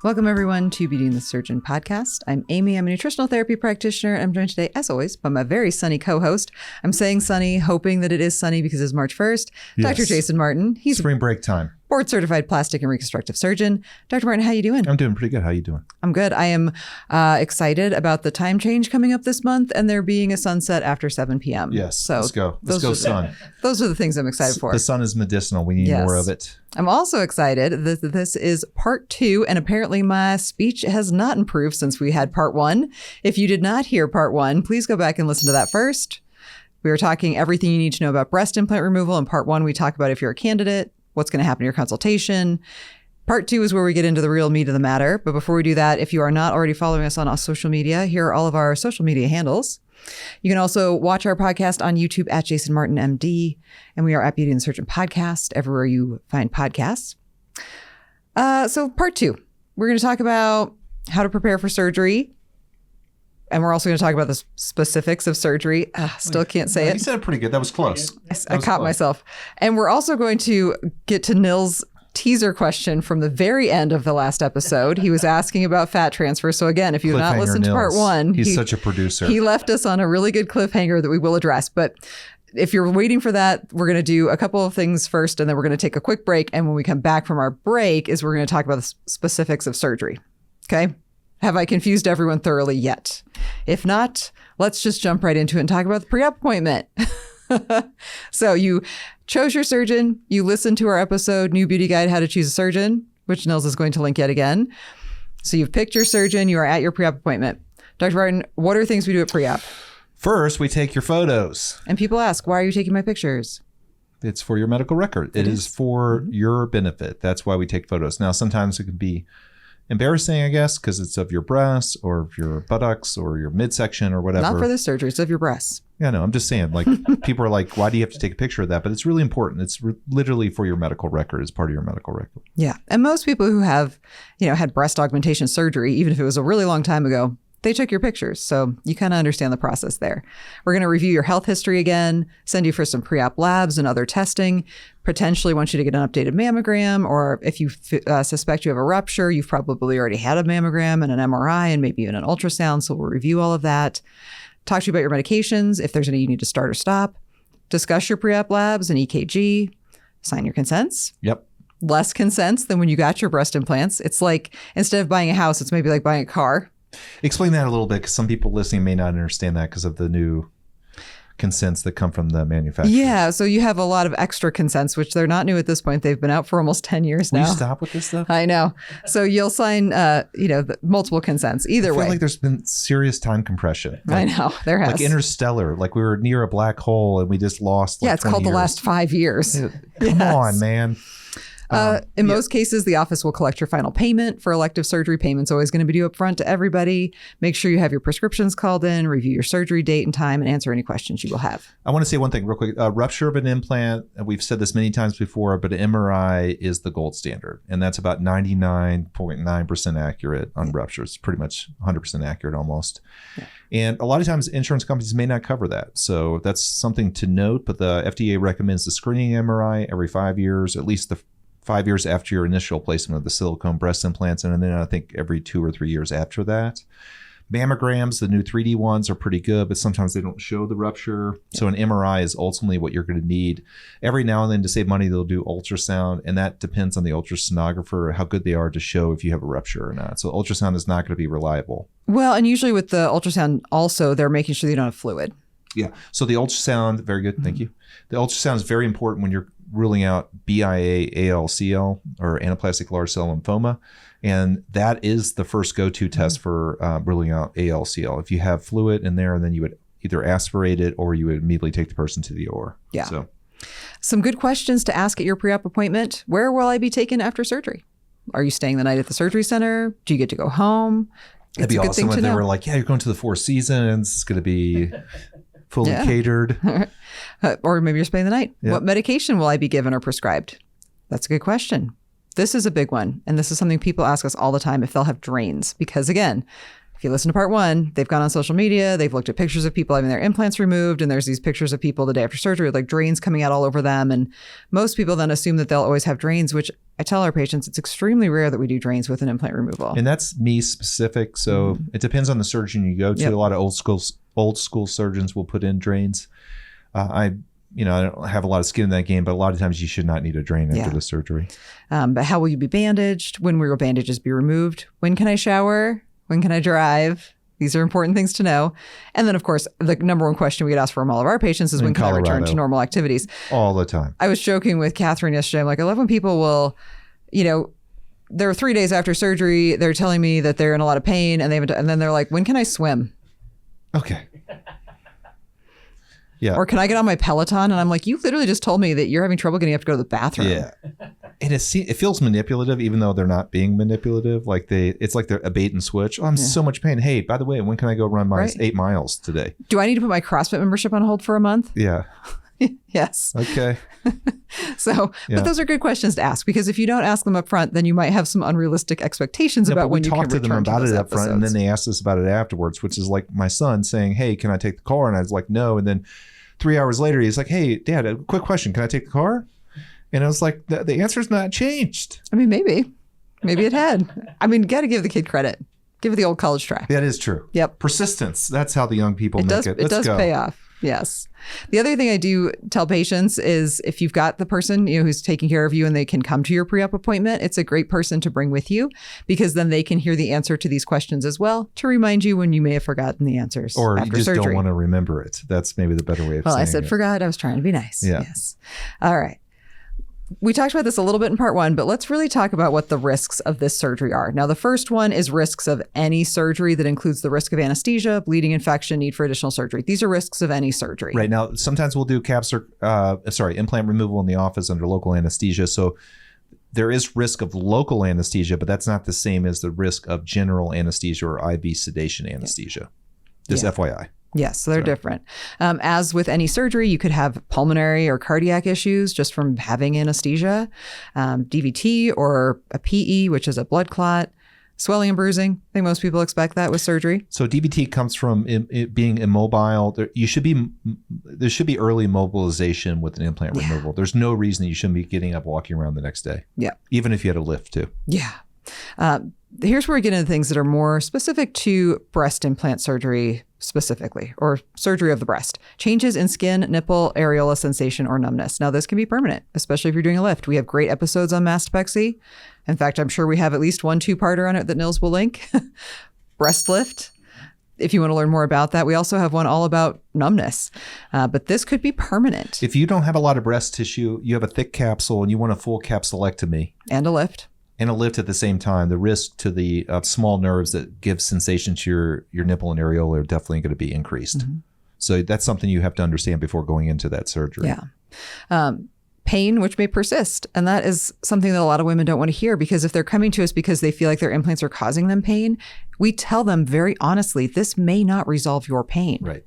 Welcome, everyone, to Beauty and the Surgeon podcast. I'm Amy. I'm a nutritional therapy practitioner. I'm joined today, as always, by my very sunny co-host. I'm saying sunny, hoping that it is sunny because it's March 1st. Yes. Dr. Jason Martin. He's spring break time. Board-certified plastic and reconstructive surgeon. Dr. Martin, how you doing? I'm doing pretty good. How you doing? I'm good. I am excited about the time change coming up this month and there being a sunset after 7 p.m. Yes. So let's go. Let's go, sun. Those are the things I'm excited for. The sun is medicinal. We need more of it. I'm also excited that this is part 2, and apparently my speech has not improved since we had part 1. If you did not hear part 1, please go back and listen to that first. We were talking everything you need to know about breast implant removal. In part 1, we talk about if you're a candidate, what's going to happen in your consultation. Part 2 is where we get into the real meat of the matter. But before we do that, if you are not already following us on social media, here are all of our social media handles. You can also watch our podcast on YouTube at Jason Martin MD, and we are at Beauty and the Surgeon Podcast, everywhere you find podcasts. So part 2, we're going to talk about how to prepare for surgery. And we're also going to talk about the specifics of surgery. Still can't say it. You said it pretty good. That was close. I caught myself. And we're also going to get to Nil's teaser question from the very end of the last episode. He was asking about fat transfer. So again, if you have not listened to part 1, he's such a producer. He left us on a really good cliffhanger that we will address. But if you're waiting for that, we're going to do a couple of things first, and then we're going to take a quick break. And when we come back from our break is we're going to talk about the specifics of surgery. Okay? Have I confused everyone thoroughly yet? If not, let's just jump right into it and talk about the pre-op appointment. So you chose your surgeon. You listened to our episode, New Beauty Guide, How to Choose a Surgeon, which Nils is going to link yet again. So you've picked your surgeon. You are at your pre-op appointment. Dr. Martin, what are things we do at pre-op? First, we take your photos. And people ask, why are you taking my pictures? It's for your medical record. It is for your benefit. That's why we take photos. Now, sometimes it can be embarrassing, I guess, because it's of your breasts or of your buttocks or your midsection or whatever. Not for the surgery. It's of your breasts. Yeah, no, I'm just saying, like, people are like, why do you have to take a picture of that? But it's really important. It's literally for your medical record, as part of your medical record. Yeah. And most people who have, had breast augmentation surgery, even if it was a really long time ago, they took your pictures. So you kind of understand the process there. We're going to review your health history again, send you for some pre-op labs and other testing, potentially want you to get an updated mammogram, or if you suspect you have a rupture, you've probably already had a mammogram and an MRI and maybe even an ultrasound. So we'll review all of that. Talk to you about your medications, if there's any you need to start or stop. Discuss your pre-op labs and EKG. Sign your consents. Yep. Less consents than when you got your breast implants. It's like, instead of buying a house, it's maybe like buying a car. Explain that a little bit, because some people listening may not understand that because of the new consents that come from the manufacturer. Yeah, so you have a lot of extra consents, which they're not new at this point. They've been out for almost 10 years now. Will you stop with this stuff? I know. So you'll sign, multiple consents. Either way. I feel like there's been serious time compression. I know, there has. Like Interstellar, like we were near a black hole and we just lost. It's called the last 5 years. Come on, man. In most cases, the office will collect your final payment. For elective surgery, payment's always going to be due up front to everybody. Make sure you have your prescriptions called in, review your surgery date and time, and answer any questions you will have. I want to say one thing real quick. Rupture of an implant, we've said this many times before, but an MRI is the gold standard. And that's about 99.9% accurate on ruptures. It's pretty much 100% accurate almost. Yeah. And a lot of times insurance companies may not cover that. So that's something to note. But the FDA recommends the screening MRI every 5 years, at least the 5 years after your initial placement of the silicone breast implants, and then I think every 2 or 3 years after that. Mammograms, the new 3D ones, are pretty good, but sometimes they don't show the rupture. So an MRI is ultimately what you're going to need. Every now and then, to save money, they'll do ultrasound, and that depends on the ultrasonographer, how good they are to show if you have a rupture or not. So ultrasound is not going to be reliable. Well, and usually with the ultrasound also, they're making sure you don't have fluid. Yeah. So the ultrasound, very good. Thank you. The ultrasound is very important when you're ruling out BIA ALCL, or anaplastic large cell lymphoma. And that is the first go-to test for ruling out ALCL. If you have fluid in there, then you would either aspirate it or you would immediately take the person to the OR. Yeah. So some good questions to ask at your pre-op appointment. Where will I be taken after surgery? Are you staying the night at the surgery center? Do you get to go home? It'd be awesome if they were like, yeah, you're going to the Four Seasons. It's going to be fully catered. Or maybe you're spending the night. Yeah. What medication will I be given or prescribed? That's a good question. This is a big one. And this is something people ask us all the time, if they'll have drains. Because again, If you listen to part one, they've gone on social media, they've looked at pictures of people having their implants removed, and there's these pictures of people the day after surgery with like drains coming out all over them. And most people then assume that they'll always have drains, which I tell our patients it's extremely rare that we do drains with an implant removal. And that's me specific. So it depends on the surgeon you go to. Yep. A lot of old school surgeons will put in drains. I don't have a lot of skin in that game, but a lot of times you should not need a drain after the surgery. But how will you be bandaged? When will your bandages be removed? When can I shower? When can I drive? These are important things to know. And then, of course, the number one question we get asked from all of our patients is when can I return to normal activities? All the time. I was joking with Catherine yesterday. I'm like, I love when people will, there are 3 days after surgery, they're telling me that they're in a lot of pain and and then they're like, when can I swim? Okay. Yeah. Or can I get on my Peloton? And I'm like, you literally just told me that you're having trouble getting up to go to the bathroom. Yeah. And it feels manipulative, even though they're not being manipulative. Like it's like they're a bait and switch. Oh, I'm so much pain. Hey, by the way, when can I go run my 8 miles today? Do I need to put my CrossFit membership on hold for a month? Yeah. Yes. Okay. But those are good questions to ask, because if you don't ask them up front, then you might have some unrealistic expectations about when you can return to them about it up front, and then they asked us about it afterwards, which is like my son saying, hey, can I take the car? And I was like, no. And then 3 hours later, he's like, hey, Dad, a quick question. Can I take the car? And I was like, the answer's not changed. I mean, maybe it had. I mean, got to give the kid credit. Give it the old college track. That is true. Yep. Persistence. That's how the young people make it. It does pay off. Yes. The other thing I do tell patients is if you've got the person who's taking care of you and they can come to your pre-op appointment, it's a great person to bring with you, because then they can hear the answer to these questions as well to remind you when you may have forgotten the answers. Or after you just surgery. don't want to remember it. That's maybe the better way of saying it. Well, I said forgot. I was trying to be nice. Yeah. Yes. All right. We talked about this a little bit in part one, but let's really talk about what the risks of this surgery are. Now, the first one is risks of any surgery that includes the risk of anesthesia, bleeding, infection, need for additional surgery. These are risks of any surgery. Right. Now, sometimes we'll do implant removal in the office under local anesthesia. So there is risk of local anesthesia, but that's not the same as the risk of general anesthesia or IV sedation anesthesia. Just FYI. Yes, so they're different. As with any surgery, you could have pulmonary or cardiac issues just from having anesthesia, DVT or a PE, which is a blood clot, swelling and bruising. I think most people expect that with surgery. So DVT comes from it being immobile. There should be early mobilization with an implant removal. There's no reason that you shouldn't be getting up, walking around the next day. Yeah. Even if you had a lift too. Yeah. Here's where we get into things that are more specific to breast implant surgery specifically, or surgery of the breast. Changes in skin, nipple, areola sensation, or numbness. Now, this can be permanent, especially if you're doing a lift. We have great episodes on mastopexy. In fact, I'm sure we have at least 1 2-parter on it that Nils will link. Breast lift. If you want to learn more about that, we also have one all about numbness. But this could be permanent. If you don't have a lot of breast tissue, you have a thick capsule and you want a full capsulectomy. And a lift. And a lift at the same time, the risk to the small nerves that give sensation to your nipple and areola are definitely going to be increased. Mm-hmm. So that's something you have to understand before going into that surgery. Yeah. Pain, which may persist. And that is something that a lot of women don't want to hear, because if they're coming to us because they feel like their implants are causing them pain, we tell them very honestly, this may not resolve your pain. Right.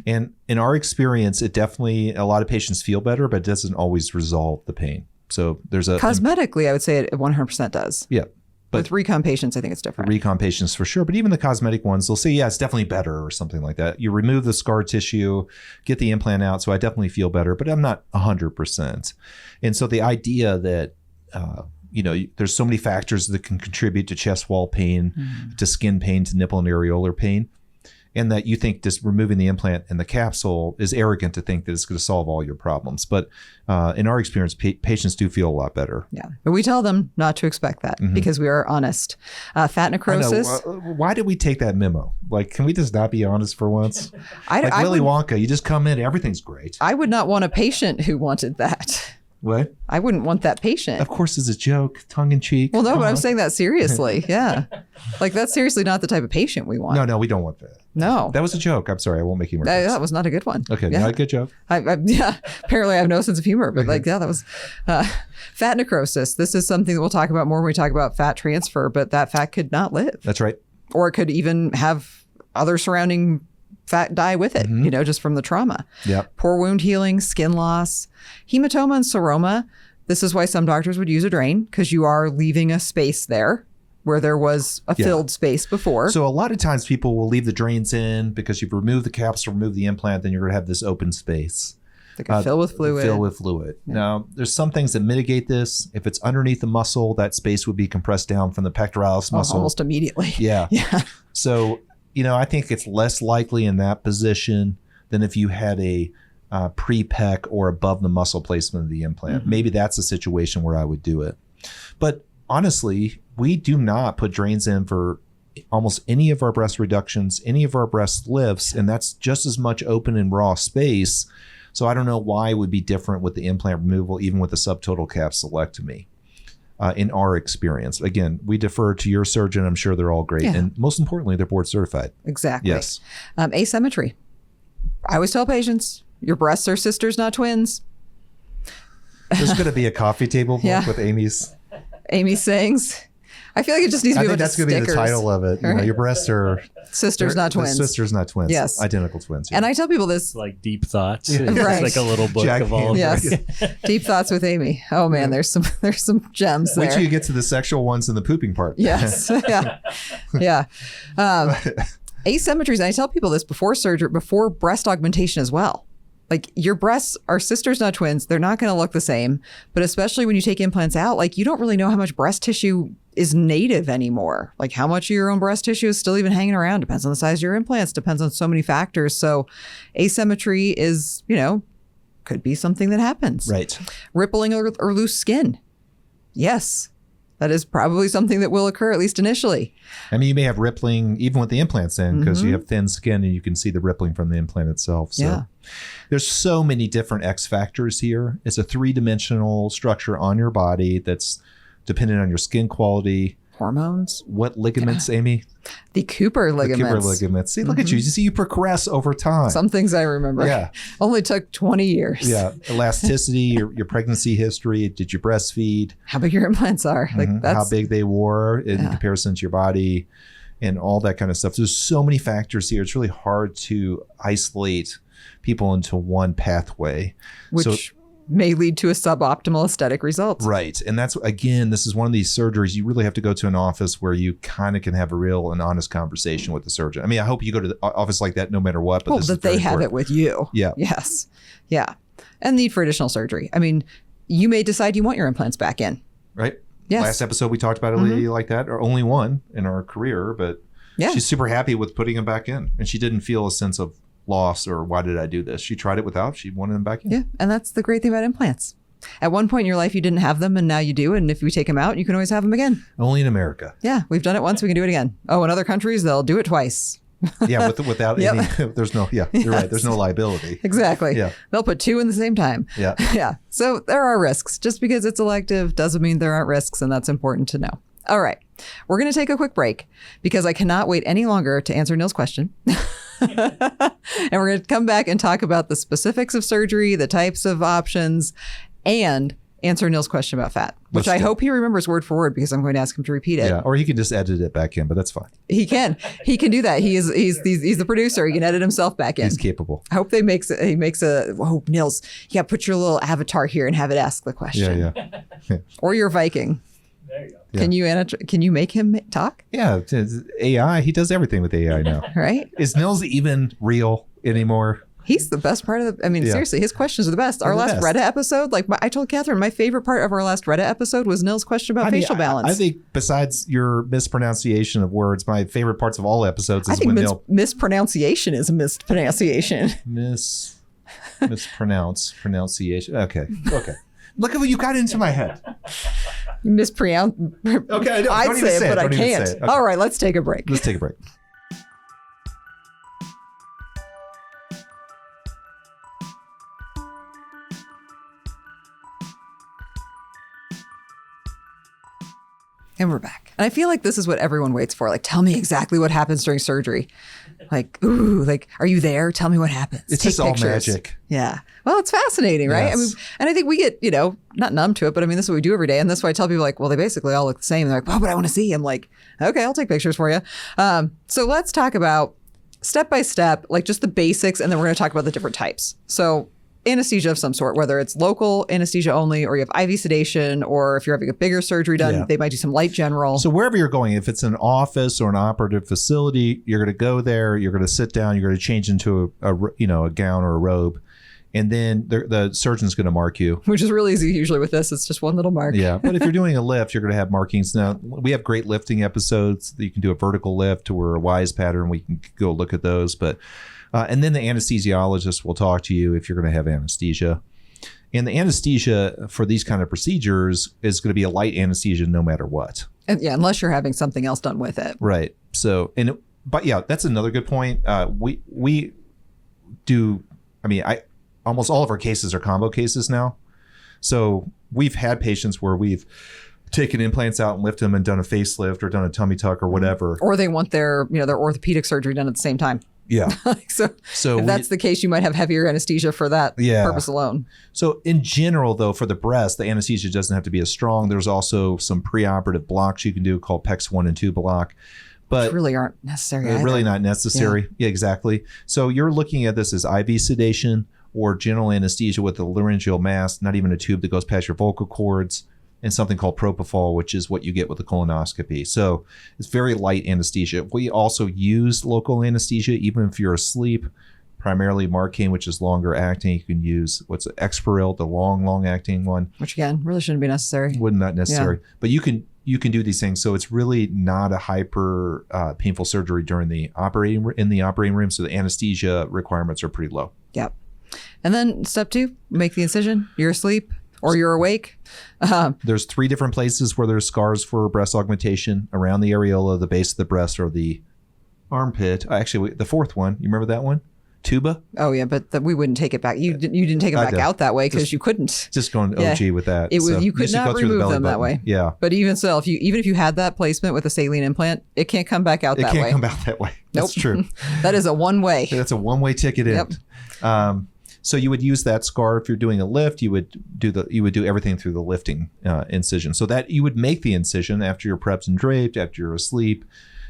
And in our experience, it definitely, a lot of patients feel better, but it doesn't always resolve the pain. So there's a cosmetically, I would say it 100% does. Yeah. But with recon patients, I think it's different. Recon patients for sure. But even the cosmetic ones, they'll say, yeah, it's definitely better or something like that. You remove the scar tissue, get the implant out. So I definitely feel better, but I'm not 100%. And so the idea that, there's so many factors that can contribute to chest wall pain, to skin pain, to nipple and areolar pain. And that you think just removing the implant and the capsule is arrogant to think that it's going to solve all your problems. But in our experience, patients do feel a lot better. Yeah. But we tell them not to expect that because we are honest. Fat necrosis. Why did we take that memo? Like, can we just not be honest for once? Willy Wonka, you just come in, everything's great. I would not want a patient who wanted that. What? I wouldn't want that patient. Of course, it's a joke, tongue in cheek. Well, no, but I'm saying that seriously. Yeah. Like, that's seriously not the type of patient we want. No, we don't want that. No. That was a joke. I'm sorry. I won't make you reference. That was not a good one. Okay. Not a good joke. Yeah. Apparently, I have no sense of humor, but that was fat necrosis. This is something that we'll talk about more when we talk about fat transfer, but that fat could not live. That's right. Or it could even have other surrounding fat die with it, just from the trauma. Yep. Poor wound healing, skin loss, hematoma and seroma. This is why some doctors would use a drain, because you are leaving a space there. where there was a filled space before. So a lot of times people will leave the drains in because you've removed the caps or removed the implant, then you're going to have this open space. They can fill with fluid. Yeah. Now, there's some things that mitigate this. If it's underneath the muscle, that space would be compressed down from the pectoralis muscle. Almost immediately. Yeah. Yeah. So, I think it's less likely in that position than if you had a pre-pec or above the muscle placement of the implant. Mm-hmm. Maybe that's a situation where I would do it. But honestly, we do not put drains in for almost any of our breast reductions, any of our breast lifts, and that's just as much open and raw space. So I don't know why it would be different with the implant removal, even with the subtotal capsulectomy. In our experience, again, we defer to your surgeon. I'm sure they're all great, and most importantly, they're board certified. Exactly. Yes. Asymmetry. I always tell patients, your breasts are sisters, not twins. There's going to be a coffee table book with Amy's sayings. I feel like it just needs to be. I think that's going to be the title of it. Your breasts are sisters, not twins. Sisters, not twins. Yes, identical twins. Yeah. And I tell people this, like deep thoughts. Right. It's like a little book of all. Yes, deep thoughts with Amy. Oh man, there's some gems there. Wait till you get to the sexual ones and the pooping part. Yes, yeah. Asymmetries. And I tell people this before surgery, before breast augmentation as well. Like your breasts are sisters, not twins. They're not going to look the same. But especially when you take implants out, like you don't really know how much breast tissue is native anymore. Like how much of your own breast tissue is still even hanging around. Depends on the size of your implants. Depends on so many factors. So asymmetry is, could be something that happens. Right. Rippling or loose skin. Yes. That is probably something that will occur, at least initially. I mean, you may have rippling even with the implants in because you have thin skin and you can see the rippling from the implant itself. So there's so many different X factors here. It's a 3-dimensional structure on your body that's dependent on your skin quality. Hormones. What ligaments, Amy? The Cooper ligaments. The Cooper ligaments. See, look at you. You see, you progress over time. Some things I remember. Yeah. Only took 20 years. Yeah. Elasticity, your pregnancy history. Did you breastfeed? How big your implants are. Like that's how big they were in comparison to your body and all that kind of stuff. There's so many factors here. It's really hard to isolate people into one pathway. Which may lead to a suboptimal aesthetic result. Right. And that's, again, this is one of these surgeries you really have to go to an office where you kind of can have a real and honest conversation with the surgeon. I mean, I hope you go to the office like that no matter what. But that they have it with you. Yeah. Yes. Yeah. And need for additional surgery. I mean, you may decide you want your implants back in. Right. Yes. Last episode we talked about a lady like that, or only one in our career, but she's super happy with putting them back in. And she didn't feel a sense of loss or why did I do this? She tried it without. She wanted them back in. Yeah. And that's the great thing about implants. At one point in your life, you didn't have them and now you do. And if we take them out, you can always have them again. Only in America. Yeah. We've done it once. We can do it again. Oh, in other countries, they'll do it twice. Yeah. Without any, there's no, you're right. There's no liability. Exactly. Yeah. They'll put 2 in the same time. Yeah. Yeah. So there are risks. Just because it's elective doesn't mean there aren't risks. And that's important to know. All right. We're going to take a quick break because I cannot wait any longer to answer Neil's question. And we're going to come back and talk about the specifics of surgery, the types of options, and answer Neil's question about fat, which I hope he remembers word for word because I'm going to ask him to repeat it. Yeah, or he can just edit it back in, but that's fine. He can do that. He's the producer. He can edit himself back in. He's capable. I hope he makes Nils, you got to put your little avatar here and have it ask the question. Yeah. Or your Viking. There you go. Yeah. Can you make him talk? Yeah, it's AI. He does everything with AI now. Right? Is Nils even real anymore? He's the best part of seriously, his questions are the best. Our last Reddit episode, I told Catherine, my favorite part of our last Reddit episode was Nils' question about facial balance. I think besides your mispronunciation of words, my favorite parts of all episodes is when Nils... mispronunciation is a mispronunciation. Pronunciation. Okay. Look at what you got into my head. Mispronounce. Okay, I'd say it, but I can't. Okay. All right, let's take a break. Let's take a break. And we're back. And I feel like this is what everyone waits for. Like, tell me exactly what happens during surgery. Like, are you there? Tell me what happens. It's Take just all pictures. magic. Yeah. Well, it's fascinating, right? Yes. I mean, and I think we get, not numb to it, but I mean, this is what we do every day. And that's why I tell people like, well, they basically all look the same. And they're like, oh, but I want to see. I'm like, okay, I'll take pictures for you. So let's talk about step by step, like just the basics. And then we're going to talk about the different types. So anesthesia of some sort, whether it's local anesthesia only or you have IV sedation, or if you're having a bigger surgery done, they might do some light general. So wherever you're going, if it's an office or an operative facility, you're going to go there, you're going to sit down, you're going to change into a gown or a robe. And then the surgeon's going to mark you. Which is really easy usually with this. It's just one little mark. Yeah. But if you're doing a lift, you're going to have markings. Now, we have great lifting episodes. You can do a vertical lift or a wise pattern. We can go look at those. But and then the anesthesiologist will talk to you if you're going to have anesthesia. And the anesthesia for these kind of procedures is going to be a light anesthesia no matter what. And unless you're having something else done with it. Right. So, but yeah, that's another good point. We do, almost all of our cases are combo cases now. So we've had patients where we've taken implants out and lifted them and done a facelift or done a tummy tuck or whatever. Or they want their orthopedic surgery done at the same time. Yeah. So if that's the case, you might have heavier anesthesia for that purpose alone. So in general, though, for the breast, the anesthesia doesn't have to be as strong. There's also some preoperative blocks you can do called PEX 1 and 2 block. But which really aren't necessary either. Really not necessary. Yeah, exactly. So you're looking at this as IV sedation or general anesthesia with a laryngeal mask, not even a tube that goes past your vocal cords, and something called propofol, which is what you get with the colonoscopy. So it's very light anesthesia. We also use local anesthesia, even if you're asleep, primarily Marcaine, which is longer acting. You can use Exparil, the long acting one. Which again, really shouldn't be necessary. Not necessary. Yeah. But you can do these things. So it's really not a hyper painful surgery during the operating room. So the anesthesia requirements are pretty low. Yep. And then step 2, make the incision. You're asleep or you're awake. There's 3 different places where there's scars for breast augmentation: around the areola, the base of the breast, or the armpit. Actually, the 4th one, you remember that one? Tuba? Oh, yeah, but we wouldn't take it back. You didn't take it back out that way because you couldn't. Just going OG with that. You could not remove them that way. Yeah. But even so, if you had that placement with a saline implant, it can't come back out that way. It can't come out that way. That's true. That is a one-way. That's a one-way ticket in. Yep. So you would use that scar if you're doing a lift. You would do everything through the lifting incision. So that you would make the incision after you're prepped and draped, after you're asleep,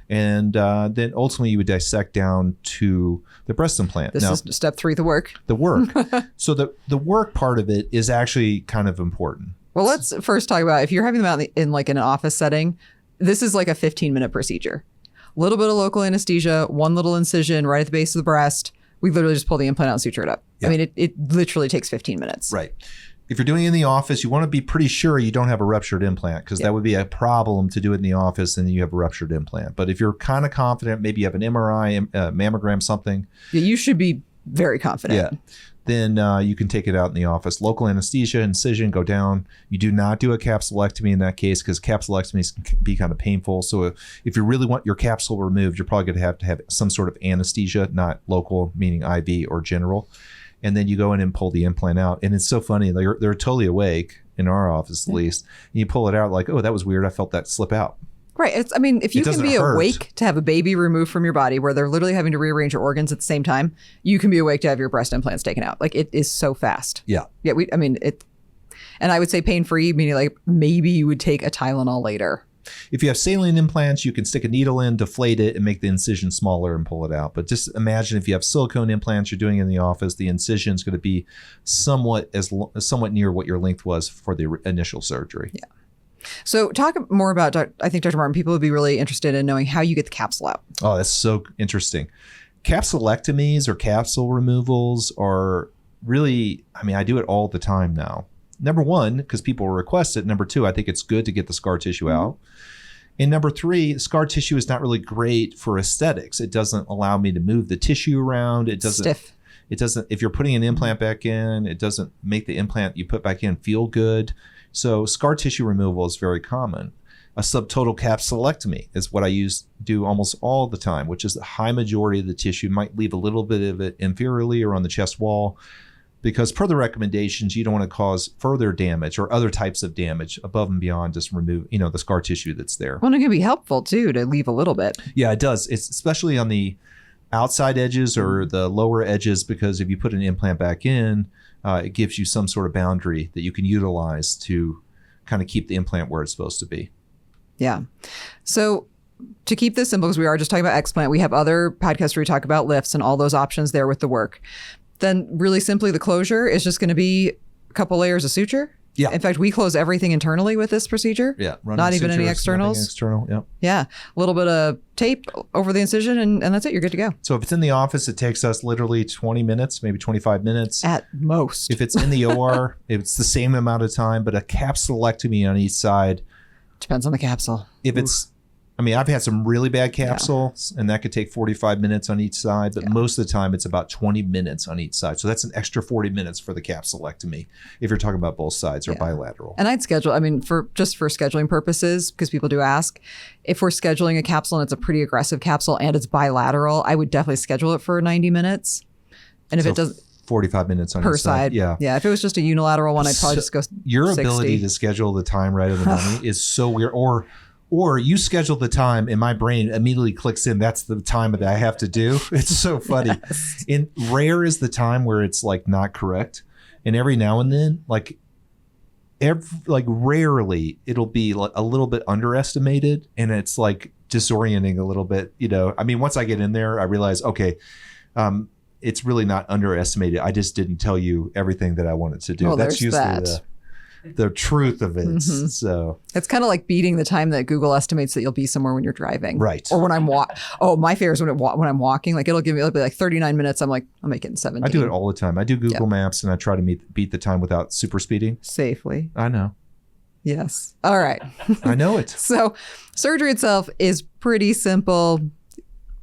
and then ultimately you would dissect down to the breast implant. This is step 3, the work. The work. So the work part of it is actually kind of important. Well, let's first talk about if you're having them out in an office setting. This is like a 15-minute procedure. A little bit of local anesthesia, one little incision right at the base of the breast. We literally just pull the implant out and suture it up. Yeah. It literally takes 15 minutes. Right. If you're doing it in the office, you want to be pretty sure you don't have a ruptured implant, because that would be a problem to do it in the office and you have a ruptured implant. But if you're kind of confident, maybe you have an MRI, mammogram, something. Yeah, you should be very confident. Yeah. Then you can take it out in the office. Local anesthesia, incision, go down. You do not do a capsulectomy in that case, because capsulectomies can be kind of painful. So if you really want your capsule removed, you're probably going to have some sort of anesthesia, not local, meaning IV or general. And then you go in and pull the implant out. And it's so funny. They're totally awake, in our office at least. And you pull it out like, oh, that was weird. I felt that slip out. Right. If you can be awake to have a baby removed from your body where they're literally having to rearrange your organs at the same time, you can be awake to have your breast implants taken out. It is so fast. Yeah. Yeah. And I would say pain-free, meaning maybe you would take a Tylenol later. If you have saline implants, you can stick a needle in, deflate it, and make the incision smaller and pull it out. But just imagine if you have silicone implants you're doing in the office, the incision is going to be somewhat near what your length was for the initial surgery. Yeah. So talk more about, I think, Dr. Martin, people would be really interested in knowing how you get the capsule out. Oh, that's so interesting. Capsulectomies or capsule removals are really, I do it all the time now. Number 1, because people request it. Number 2, I think it's good to get the scar tissue out. And number 3, scar tissue is not really great for aesthetics. It doesn't allow me to move the tissue around. It doesn't. Stiff. It doesn't. If you're putting an implant back in, it doesn't make the implant you put back in feel good. So scar tissue removal is very common. A subtotal capsulectomy is what I do almost all the time, which is the high majority of the tissue. Might leave a little bit of it inferiorly or on the chest wall, because per the recommendations, you don't want to cause further damage or other types of damage above and beyond just remove, the scar tissue that's there. Well, it can be helpful too to leave a little bit. Yeah, it does. It's especially on the outside edges or the lower edges, because if you put an implant back in, it gives you some sort of boundary that you can utilize to kind of keep the implant where it's supposed to be. Yeah. So to keep this simple, because we are just talking about Explant, we have other podcasts where we talk about lifts and all those options there with the work. then really simply the closure is just going to be a couple layers of suture. Yeah. In fact, we close everything internally with this procedure. Yeah. Not even any externals. External. Yep. Yeah. A little bit of tape over the incision and that's it. You're good to go. So if it's in the office, it takes us literally 20 minutes, maybe 25 minutes. At most. If it's in the OR, it's the same amount of time, but a capsulectomy on each side. Depends on the capsule. If it's, I mean, I've had some really bad capsules and that could take 45 minutes on each side, but most of the time it's about 20 minutes on each side. So that's an extra 40 minutes for the capsulectomy if you're talking about both sides or bilateral. And I'd schedule, I mean, for scheduling purposes, because people do ask, if we're scheduling a capsule and it's a pretty aggressive capsule and it's bilateral, I would definitely schedule it for 90 minutes. And if it doesn't, 45 minutes on per each side. Yeah. Yeah. If it was just a unilateral one, I'd probably just go Your 60. ability to schedule the time right of the money is so weird. Or you schedule the time and my brain immediately clicks in. That's the time that I have to do. It's so funny. Yes. And rare is the time where it's like not correct. And every now and then, rarely it'll be like a little bit underestimated and it's like disorienting a little bit. You know, I mean, once I get in there, I realize, okay, it's really not underestimated. I just didn't tell you everything that I wanted to do. Well, that's usually that. The truth of it. Mm-hmm. So it's kind of like beating the time that Google estimates that you'll be somewhere when you're driving. Right. Or when I'm my favorite is when I'm walking, like it'll be like 39 minutes. I'm like, I'll make it in 17. I do it all the time. I do Google Maps and I try to beat the time without super speeding. Safely. I know. Yes. All right. I know it. So surgery itself is pretty simple.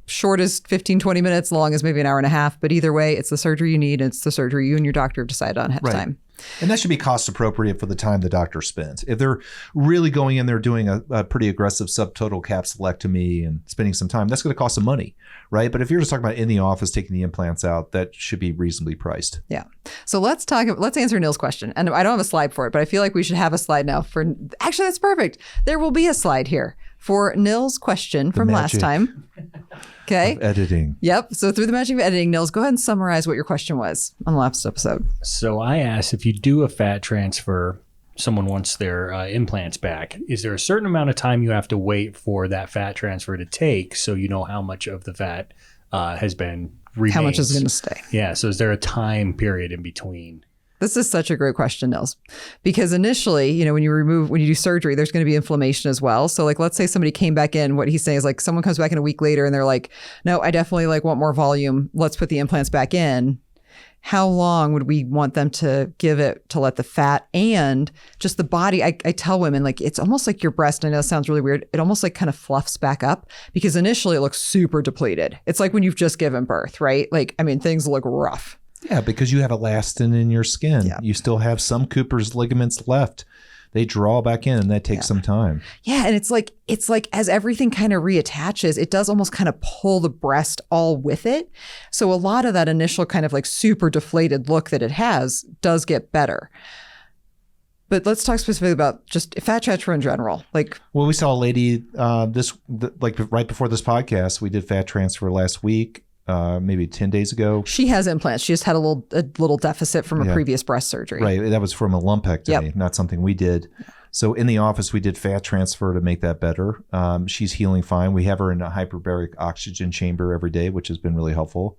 Short as 15, 20 minutes, long as maybe an hour and a half. But either way, it's the surgery you need. It's the surgery you and your doctor have decided on ahead of time. And that should be cost appropriate for the time the doctor spends. If they're really going in there doing a pretty aggressive subtotal capsulectomy and spending some time, that's going to cost some money, right? But if you're just talking about in the office taking the implants out, that should be reasonably priced. Yeah. So let's answer Neil's question. And I don't have a slide for it, but I feel like we should have a slide now actually, that's perfect. There will be a slide here for Nils' question from last time. Okay. Editing. Yep. So through the magic of editing, Nils, go ahead and summarize what your question was on the last episode. So I asked, if you do a fat transfer, someone wants their implants back, is there a certain amount of time you have to wait for that fat transfer to take so you know how much of the fat has been remains? How much is going to stay? Yeah. So is there a time period in between? This is such a great question, Nils, because initially, when you do surgery, there's going to be inflammation as well. So like, let's say somebody came back in, what he's saying is like, someone comes back in a week later and they're like, no, I definitely want more volume. Let's put the implants back in. How long would we want them to give it to let the fat and just the body? I tell women, like, it's almost like your breast. I know it sounds really weird. It almost like kind of fluffs back up because initially it looks super depleted. It's like when you've just given birth, right? Like, I mean, things look rough. Yeah, because you have elastin in your skin. Yeah. You still have some Cooper's ligaments left. They draw back in and that takes some time. Yeah. And it's like as everything kind of reattaches, it does almost kind of pull the breast all with it. So a lot of that initial kind of like super deflated look that it has does get better. But let's talk specifically about just fat transfer in general. Well, we saw a lady right before this podcast, we did fat transfer last week. Maybe 10 days ago. She has implants. She just had a little deficit from a previous breast surgery. Right. That was from a lumpectomy, not something we did. So in the office, we did fat transfer to make that better. She's healing fine. We have her in a hyperbaric oxygen chamber every day, which has been really helpful.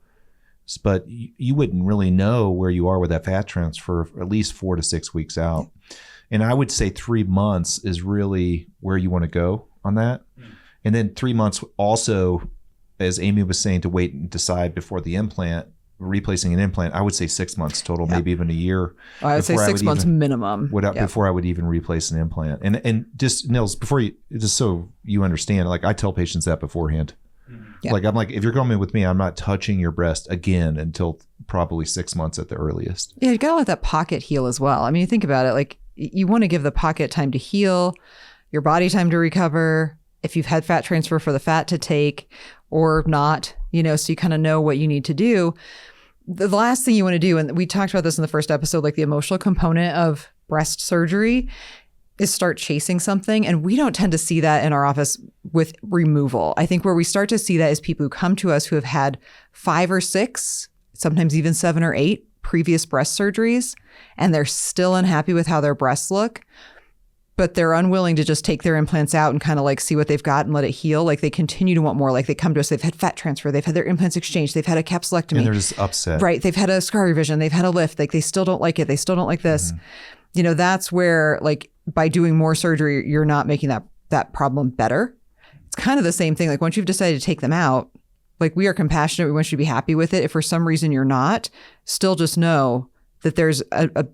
But you wouldn't really know where you are with that fat transfer for at least 4 to 6 weeks out. And I would say 3 months is really where you want to go on that. And then 3 months also, as Amy was saying, to wait and decide before the implant, replacing an implant, I would say 6 months total, maybe even a year. I would say 6 months minimum. Before I would even replace an implant. And just, Nils, just so you understand, like I tell patients that beforehand. Yeah. Like, I'm like, if you're coming with me, I'm not touching your breast again until probably 6 months at the earliest. Yeah, you got to let that pocket heal as well. I mean, you think about it, like you want to give the pocket time to heal, your body time to recover, if you've had fat transfer for the fat to take or not, so you kind of know what you need to do. The last thing you want to do, and we talked about this in the first episode, like the emotional component of breast surgery is start chasing something. And we don't tend to see that in our office with removal. I think where we start to see that is people who come to us who have had 5 or 6, sometimes even 7 or 8 previous breast surgeries, and they're still unhappy with how their breasts look. but they're unwilling to just take their implants out and kind of like see what they've got and let it heal. Like they continue to want more. Like they come to us, they've had fat transfer, they've had their implants exchanged, they've had a capsulectomy. And they're just upset. Right. They've had a scar revision, they've had a lift. Like they still don't like it. They still don't like this. You know, that's where like by doing more surgery, you're not making that problem better. It's kind of the same thing. Like once you've decided to take them out, like we are compassionate. We want you to be happy with it. If for some reason you're not, still just know that there's a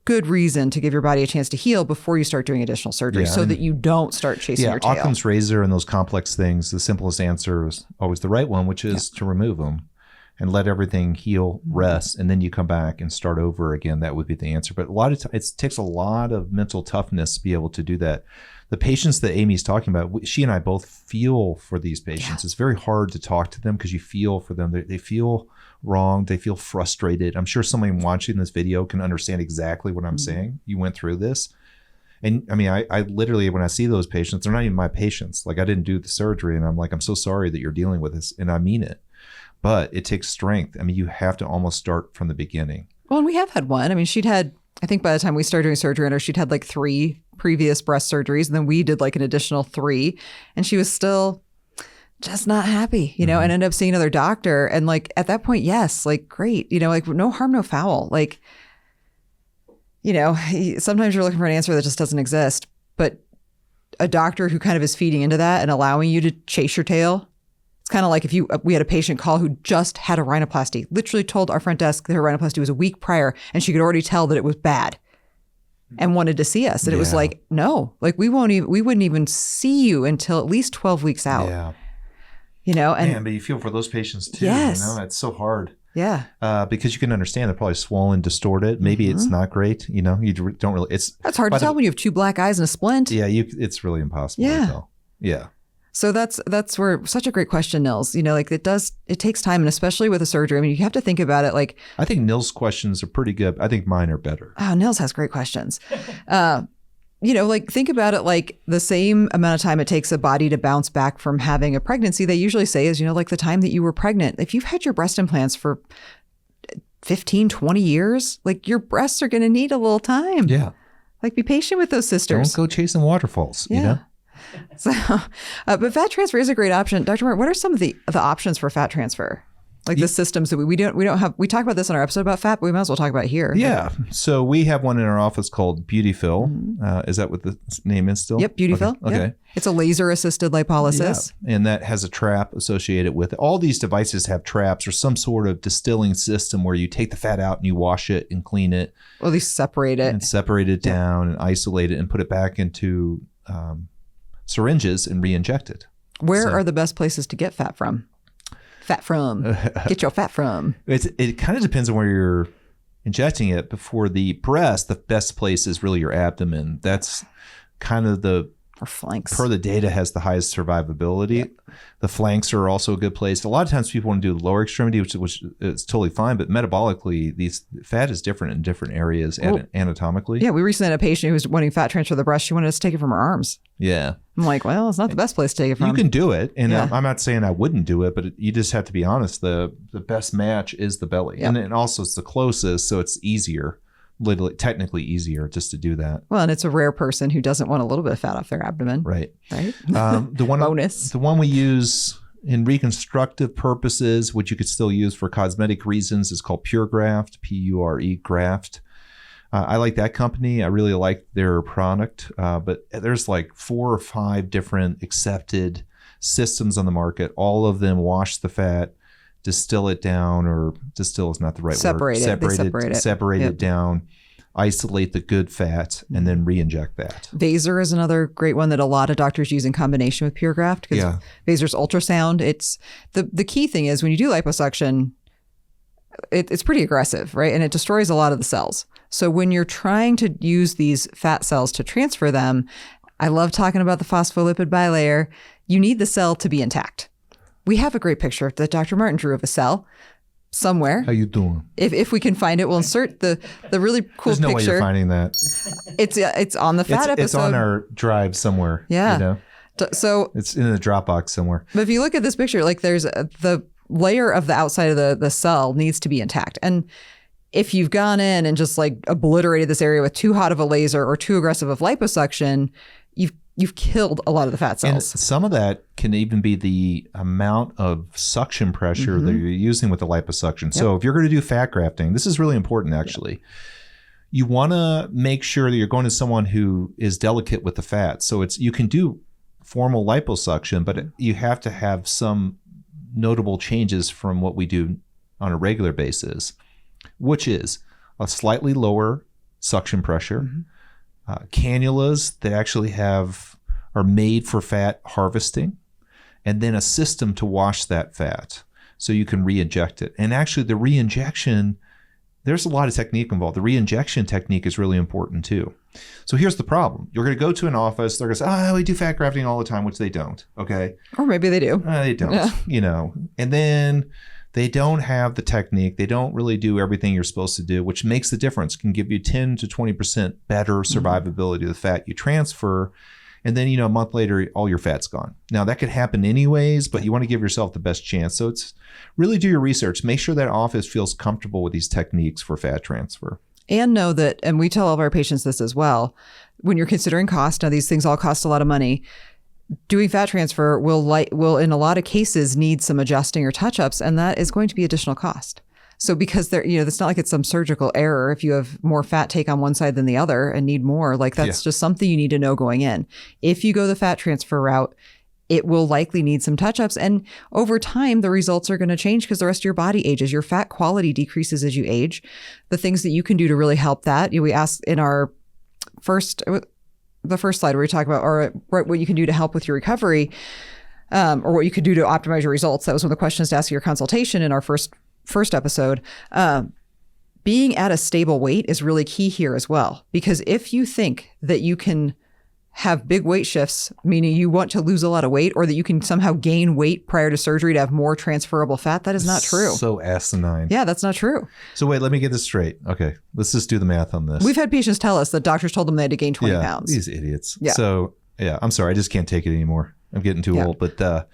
good reason to give your body a chance to heal before you start doing additional surgery so that you don't start chasing your tail. Occam's razor and those complex things, the simplest answer is always the right one, which is to remove them and let everything heal, rest, and then you come back and start over again. That would be the answer. But a lot of it takes a lot of mental toughness to be able to do that. The patients that Amy's talking about, she and I both feel for these patients. It's very hard to talk to them because you feel for them. They feel wrong. They feel frustrated. I'm sure somebody watching this video can understand exactly what I'm saying. You went through this. And I mean, I literally, when I see those patients, they're not even my patients. Like I didn't do the surgery and I'm like, I'm so sorry that you're dealing with this. And I mean it, but it takes strength. I mean, you have to almost start from the beginning. Well, and we have had one. I mean, she'd had, I think by the time we started doing surgery on her, she'd had like 3 previous breast surgeries. And then we did like an additional 3 and she was still just not happy, you know, and ended up seeing another doctor. And like, at that point, yes, like, great, you know, like no harm, no foul. Like, you know, sometimes you're looking for an answer that just doesn't exist, but a doctor who kind of is feeding into that and allowing you to chase your tail. It's kind of like if we had a patient call who just had a rhinoplasty, literally told our front desk that her rhinoplasty was a week prior and she could already tell that it was bad and wanted to see us. And it was like, no, like we wouldn't even see you until at least 12 weeks out. Yeah. You know, and but you feel for those patients too. Yes. You know, it's so hard. Yeah. Because you can understand they're probably swollen, distorted. Maybe it's not great. You know, you don't really. That's hard to tell when you have 2 black eyes and a splint. Yeah, it's really impossible to tell. Yeah. So that's where such a great question, Nils. You know, like it takes time, and especially with a surgery. I mean, you have to think about it. Like I think Nils' questions are pretty good. I think mine are better. Oh, Nils has great questions. You know, like think about it like the same amount of time it takes a body to bounce back from having a pregnancy, they usually say is, you know, like the time that you were pregnant. If you've had your breast implants for 15, 20 years, like your breasts are going to need a little time. Yeah. Like be patient with those sisters. Don't go chasing waterfalls, you know? So, but fat transfer is a great option. Dr. Martin, what are some of the options for fat transfer? Like the systems that we don't have. We talk about this in our episode about fat, but we might as well talk about it here. Yeah. So we have one in our office called BeautyFill. Is that what the name is still? Yep. BeautyFill. Okay. Yep. It's a laser assisted lipolysis. Yeah. And that has a trap associated with it. All these devices have traps or some sort of distilling system where you take the fat out and you wash it and clean it. Or at least separate it. And separate it down and isolate it and put it back into syringes and re-inject it. Where are the best places to get fat from? Get your fat from. It kind of depends on where you're injecting it. But for the breast, the best place is really your abdomen. That's kind of or flanks. Per the data has the highest survivability. Yep. The flanks are also a good place. A lot of times people want to do the lower extremity, which is totally fine. But metabolically, fat is different in different areas anatomically. Yeah, we recently had a patient who was wanting fat transfer of the breast. She wanted us to take it from her arms. Yeah. I'm like, well, it's not the best place to take it from. You can do it. And I'm not saying I wouldn't do it, but you just have to be honest. The best match is the belly. Yep. And also it's the closest, so it's easier. Literally, technically easier just to do that. Well, and it's a rare person who doesn't want a little bit of fat off their abdomen. Right. The one bonus. The one we use in reconstructive purposes, which you could still use for cosmetic reasons, is called Pure Graft, Pure Graft. I like that company. I really like their product. But there's like 4 or 5 different accepted systems on the market. All of them wash the fat, distill it down, or distill is not the right word. Separate it down, isolate the good fat, and then re-inject that. Vaser is another great one that a lot of doctors use in combination with Pure Graft because Vaser's ultrasound. It's the key thing is when you do liposuction, it's pretty aggressive, right? And it destroys a lot of the cells. So when you're trying to use these fat cells to transfer them, I love talking about the phospholipid bilayer. You need the cell to be intact. We have a great picture that Dr. Martin drew of a cell somewhere. How you doing? If we can find it, we'll insert the really cool There's no picture. way you're finding that. It's on the fat episode. It's on our drive somewhere. Yeah. You know? So it's in the Dropbox somewhere. But if you look at this picture, like there's the layer of the outside of the cell needs to be intact. And if you've gone in and just like obliterated this area with too hot of a laser or too aggressive of liposuction, you've killed a lot of the fat cells. And some of that can even be the amount of suction pressure that you're using with the liposuction. So if you're going to do fat grafting, this is really important actually. You want to make sure that you're going to someone who is delicate with the fat. So you can do formal liposuction, but you have to have some notable changes from what we do on a regular basis, which is a slightly lower suction pressure, cannulas that actually are made for fat harvesting, and then a system to wash that fat so you can re-inject it. And actually the re-injection, there's a lot of technique involved. The re-injection technique is really important too. So here's the problem. You're going to go to an office. They're going to say, oh, we do fat grafting all the time, which they don't. Okay. Or maybe they do. They don't, and then they don't have the technique. They don't really do everything you're supposed to do, which makes the difference. Can give you 10 to 20% better survivability of the fat you transfer. And then, a month later, all your fat's gone. Now, that could happen anyways, but you want to give yourself the best chance. So it's really do your research. Make sure that office feels comfortable with these techniques for fat transfer. And know that, and we tell all of our patients this as well, when you're considering cost, now these things all cost a lot of money, doing fat transfer will in a lot of cases need some adjusting or touch-ups, and that is going to be additional cost. So because it's not like it's some surgical error. If you have more fat take on one side than the other and need more, like that's just something you need to know going in. If you go the fat transfer route, it will likely need some touch-ups. And over time, the results are going to change because the rest of your body ages. Your fat quality decreases as you age. The things that you can do to really help that, we asked in our the first slide where we talk about what you can do to help with your recovery, or what you could do to optimize your results. That was one of the questions to ask your consultation in our first episode. Being at a stable weight is really key here as well, because if you think that you can have big weight shifts, meaning you want to lose a lot of weight, or that you can somehow gain weight prior to surgery to have more transferable fat, that is not true. So asinine. Yeah, that's not true. So wait, let me get this straight. Okay, let's just do the math on this. We've had patients tell us that doctors told them they had to gain 20 pounds. These idiots. Yeah. So I'm sorry, I just can't take it anymore. I'm getting too old. But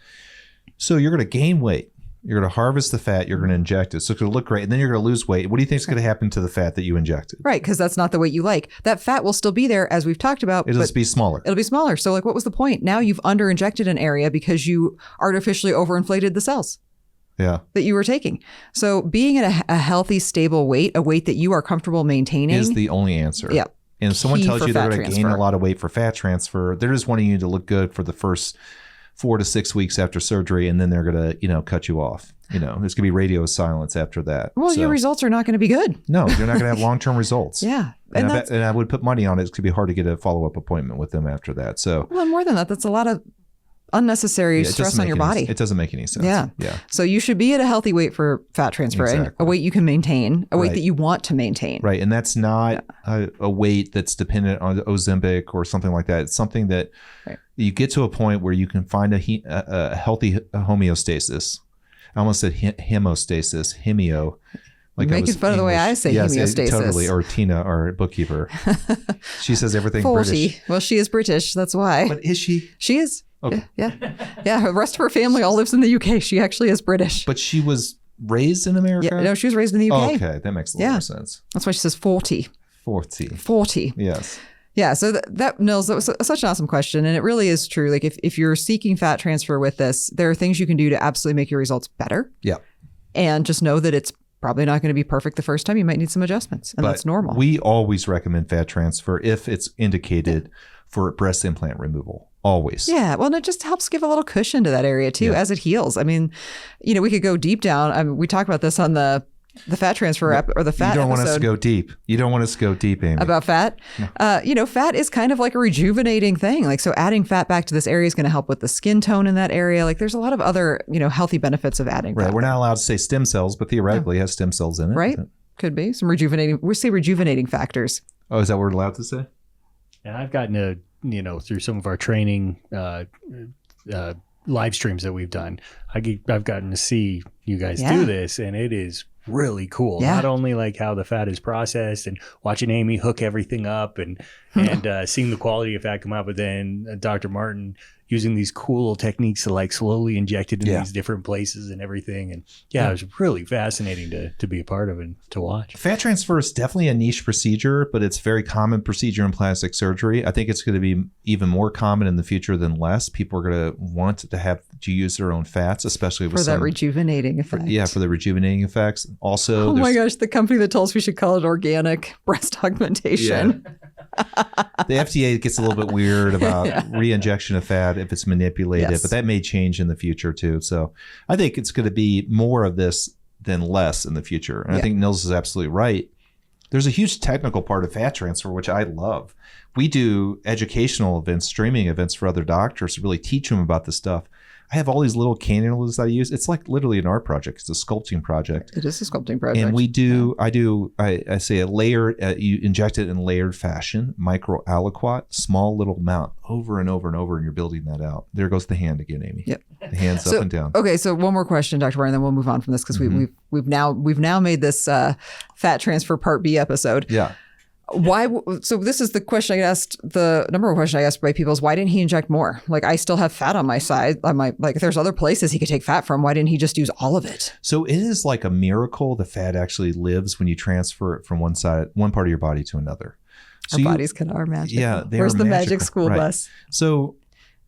so you're going to gain weight. You're going to harvest the fat. You're going to inject it. So it's going to look great. And then you're going to lose weight. What do you think is going to happen to the fat that you injected? Right. Because that's not the weight you like. That fat will still be there, as we've talked about. It'll just be smaller. It'll be smaller. So what was the point? Now you've under-injected an area because you artificially overinflated the cells that you were taking. So being at a healthy, stable weight, a weight that you are comfortable maintaining, is the only answer. Yeah. And if someone tells you they're going to gain a lot of weight for fat transfer, they're just wanting you to look good for the first 4 to 6 weeks after surgery, and then they're going to, cut you off. There's going to be radio silence after that. Well, your results are not going to be good. No, you're not going to have long-term results. Yeah. And I would put money on it. It's going to be hard to get a follow-up appointment with them after that. So, well, more than that, that's a lot of unnecessary stress on your body. It doesn't make any sense. Yeah. So you should be at a healthy weight for fat transfer, and a weight you can maintain, a weight that you want to maintain. Right. And that's not a weight that's dependent on Ozempic or something like that. It's something that you get to a point where you can find a healthy homeostasis. I almost said hemostasis, hemio. Like making fun of the way I say homeostasis. Totally. Or Tina, our bookkeeper. She says everything 40. British. Well, she is British. That's why. But is she? She is. Okay. Yeah. The rest of her family all lives in the UK. She actually is British. But she was raised in America? Yeah, no, she was raised in the UK. Oh, okay. That makes a lot more sense. That's why she says 40. 40. Yes. Yeah. So that Nils, that was such an awesome question. And it really is true. Like if you're seeking fat transfer with this, there are things you can do to absolutely make your results better. Yeah. And just know that it's probably not going to be perfect the first time. You might need some adjustments, and that's normal. We always recommend fat transfer if it's indicated for breast implant removal. Always. Yeah. Well, and it just helps give a little cushion to that area too as it heals. I mean, we could go deep down. I mean, we talked about this on the fat transfer or the fat You don't episode. want us to go deep. You don't want us to go deep, Amy. About fat. No. Fat is kind of like a rejuvenating thing. Like, so adding fat back to this area is going to help with the skin tone in that area. Like, there's a lot of other, healthy benefits of adding fat. Right. We're not allowed to say stem cells, but theoretically it has stem cells in it. Right. Could be some rejuvenating. We say rejuvenating factors. Oh, is that what we're allowed to say? And I've gotten to, through some of our training live streams that we've done, I've gotten to see you guys do this, and it is really cool. Not only like how the fat is processed and watching Amy hook everything up, and and seeing the quality of fat come out. But then Dr. Martin using these cool techniques to like slowly inject it in these different places and everything. And it was really fascinating to be a part of and to watch. Fat transfer is definitely a niche procedure, but it's a very common procedure in plastic surgery. I think it's going to be even more common in the future than less. People are going to want to use their own fats, especially with for that rejuvenating effect. For the rejuvenating effects. Also, oh my gosh, the company that told us we should call it organic breast augmentation. The FDA gets a little bit weird about re-injection of fat if it's manipulated, but that may change in the future too. So I think it's going to be more of this than less in the future. And I think Nils is absolutely right. There's a huge technical part of fat transfer, which I love. We do educational events, streaming events for other doctors to really teach them about this stuff. I have all these little cannulas I use. It's like literally an art project. It's a sculpting project. It is a sculpting project. And we do, I say a layered, you inject it in layered fashion, micro aliquot, small little amount over and over and over, and you're building that out. There goes the hand again, Amy. Yep. The hands up and down. Okay, so one more question, Dr. Warren, then we'll move on from this because we've now made this fat transfer part B episode. Yeah. Why? So this is the question I asked. The number one question I asked by people is, why didn't he inject more? Like, I still have fat on my side. Like, there's other places he could take fat from. Why didn't he just use all of it? So it is like a miracle the fat actually lives when you transfer it from one part of your body to another. So Our bodies are magical. Yeah, where's the magic school bus? So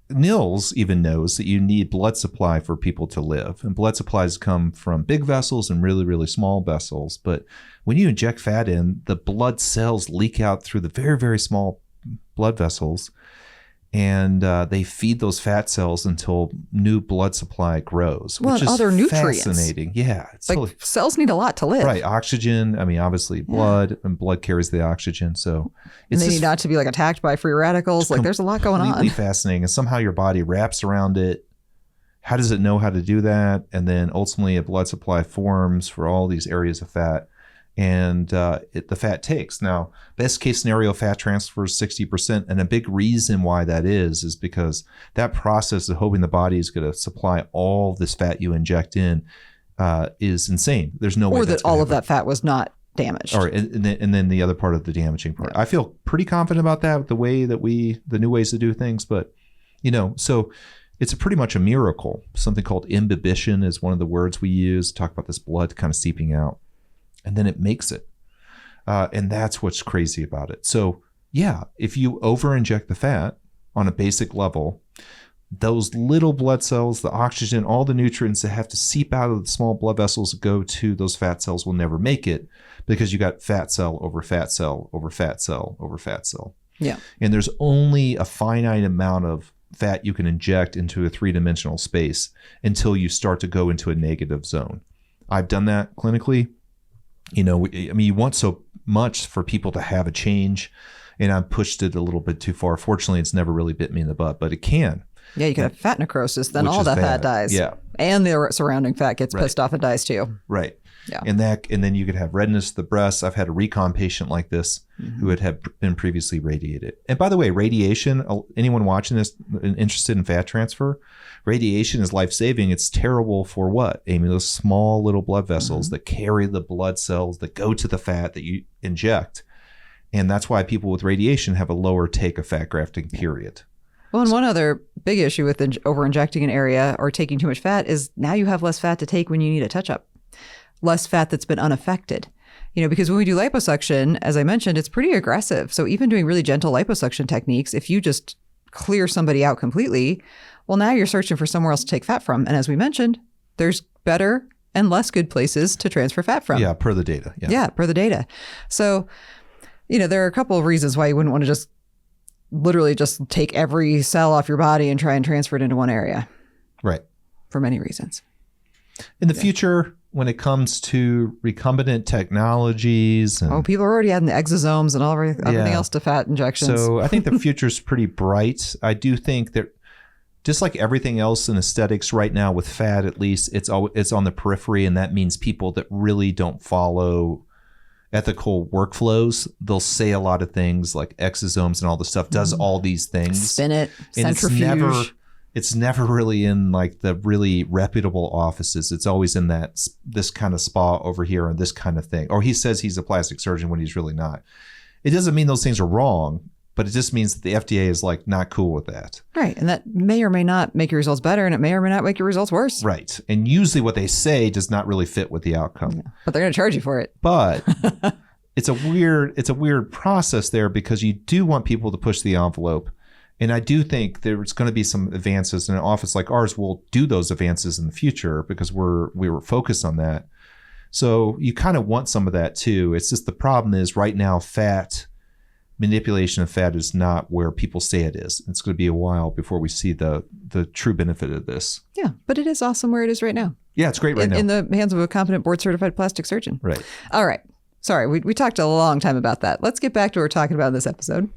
Nils even knows that you need blood supply for people to live, and blood supplies come from big vessels and really, really small vessels. But when you inject fat in, the blood cells leak out through the very, very small blood vessels, and they feed those fat cells until new blood supply grows, well, which is other nutrients. Fascinating. Yeah, it's like cells need a lot to live. Right, oxygen. I mean, obviously, blood and blood carries the oxygen, so and they need not to be like attacked by free radicals. Like, there's a lot going on. Completely fascinating, and somehow your body wraps around it. How does it know how to do that? And then ultimately, a blood supply forms for all these areas of fat. And the fat takes. Now, best case scenario, fat transfer is 60%. And a big reason why that is because that process of hoping the body is going to supply all this fat you inject in is insane. There's no way. Or that all of that fat was not damaged. All right. And then the other part of the damaging part. I feel pretty confident about that with the way that the new ways to do things. But, so it's pretty much a miracle. Something called imbibition is one of the words we use to talk about this blood kind of seeping out. And then it makes it. And that's what's crazy about it. So, if you over-inject the fat on a basic level, those little blood cells, the oxygen, all the nutrients that have to seep out of the small blood vessels that go to those fat cells will never make it because you got fat cell over fat cell over fat cell over fat cell. Yeah. And there's only a finite amount of fat you can inject into a three-dimensional space until you start to go into a negative zone. I've done that clinically. You want so much for people to have a change, and I've pushed it a little bit too far. Fortunately, it's never really bit me in the butt, but it can. Yeah, you can have fat necrosis, then all that fat dies. Yeah. And the surrounding fat gets pissed off and dies too. Right. Yeah. And then you could have redness of the breasts. I've had a recon patient like this who had been previously radiated. And by the way, radiation, anyone watching this interested in fat transfer, radiation is life-saving. It's terrible for what, Amy? Those small little blood vessels that carry the blood cells that go to the fat that you inject. And that's why people with radiation have a lower take of fat grafting, period. Well, and one other big issue with over-injecting an area or taking too much fat is now you have less fat to take when you need a touch-up. Less fat that's been unaffected. Because when we do liposuction, as I mentioned, it's pretty aggressive. So even doing really gentle liposuction techniques, if you just clear somebody out completely, well, now you're searching for somewhere else to take fat from. And as we mentioned, there's better and less good places to transfer fat from. Yeah, per the data. Yeah, per the data. So, there are a couple of reasons why you wouldn't want to just literally just take every cell off your body and try and transfer it into one area. Right. For many reasons. In the future, when it comes to recombinant technologies. And, people are already adding the exosomes and everything else to fat injections. So I think the future is pretty bright. I do think that just like everything else in aesthetics right now with fat, at least it's on the periphery. And that means people that really don't follow ethical workflows, they'll say a lot of things like exosomes and all this stuff does all these things. Spin it, centrifuge. It's never really in like the really reputable offices. It's always in this kind of spa over here and this kind of thing. Or he says he's a plastic surgeon when he's really not. It doesn't mean those things are wrong. But it just means that the FDA is like not cool with that. Right. And that may or may not make your results better, and it may or may not make your results worse. Right. And usually what they say does not really fit with the outcome. Yeah. But they're going to charge you for it. But it's a weird process there, because you do want people to push the envelope. And I do think there's going to be some advances, and an office like ours will do those advances in the future because we were focused on that. So you kind of want some of that too. It's just the problem is right now manipulation of fat is not where people say it is. It's going to be a while before we see the true benefit of this. Yeah, but it is awesome where it is right now. Yeah, it's great right now. In the hands of a competent board-certified plastic surgeon. Right. All right. Sorry, we talked a long time about that. Let's get back to what we're talking about in this episode,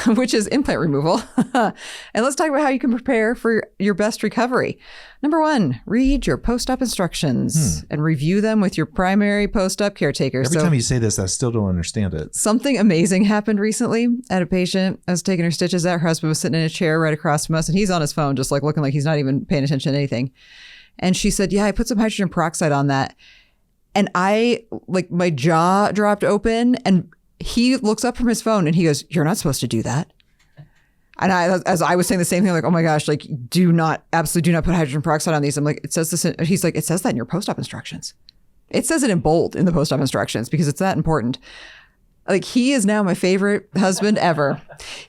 which is implant removal. And let's talk about how you can prepare for your best recovery. Number 1, read your post-op instructions and review them with your primary post-op caretaker. Every time you say this, I still don't understand it. Something amazing happened recently at a patient. I was taking her stitches out. Her husband was sitting in a chair right across from us, and he's on his phone, just like looking like he's not even paying attention to anything. And she said, yeah, I put some hydrogen peroxide on that. And my jaw dropped open, and he looks up from his phone and he goes, you're not supposed to do that. And as I was saying the same thing, like, oh my gosh, like, absolutely do not put hydrogen peroxide on these. I'm like, it says this. He's like, it says that in your post-op instructions. It says it in bold in the post-op instructions because it's that important. Like, he is now my favorite husband ever.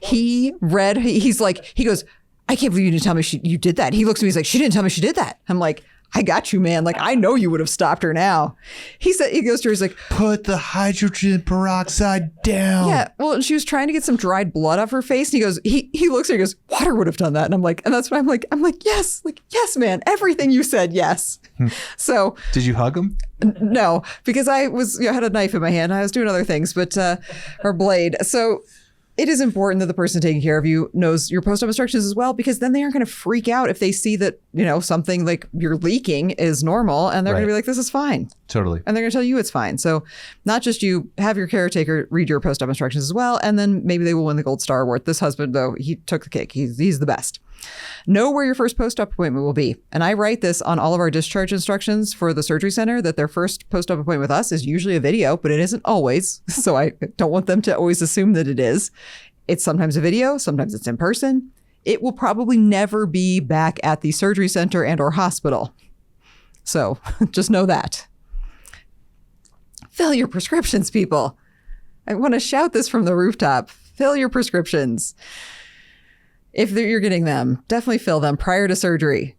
He goes, I can't believe you didn't tell me you did that. He looks at me, he's like, she didn't tell me she did that. I'm like, I got you, man. Like, I know you would have stopped her now. He goes to her, he's like, put the hydrogen peroxide down. Yeah. Well, she was trying to get some dried blood off her face. And he goes, he looks at her, he goes, water would have done that. And I'm like, and that's what I'm like, yes, man. Everything you said, yes. So. Did you hug him? No, because I had a knife in my hand. I was doing other things, or blade. So it is important that the person taking care of you knows your post-op instructions as well, because then they aren't going to freak out if they see that, something like you're leaking is normal, and they're going to be like, this is fine. Totally. And they're going to tell you it's fine. So not just you, have your caretaker read your post-op instructions as well, and then maybe they will win the Gold Star Award. This husband, though, he took the cake. He's the best. Know where your first post-op appointment will be. And I write this on all of our discharge instructions for the surgery center, that their first post-op appointment with us is usually a video, but it isn't always. So I don't want them to always assume that it is. It's sometimes a video, sometimes it's in person. It will probably never be back at the surgery center and or hospital. So just know that. Fill your prescriptions, people. I want to shout this from the rooftop. Fill your prescriptions. If you're getting them, definitely fill them prior to surgery.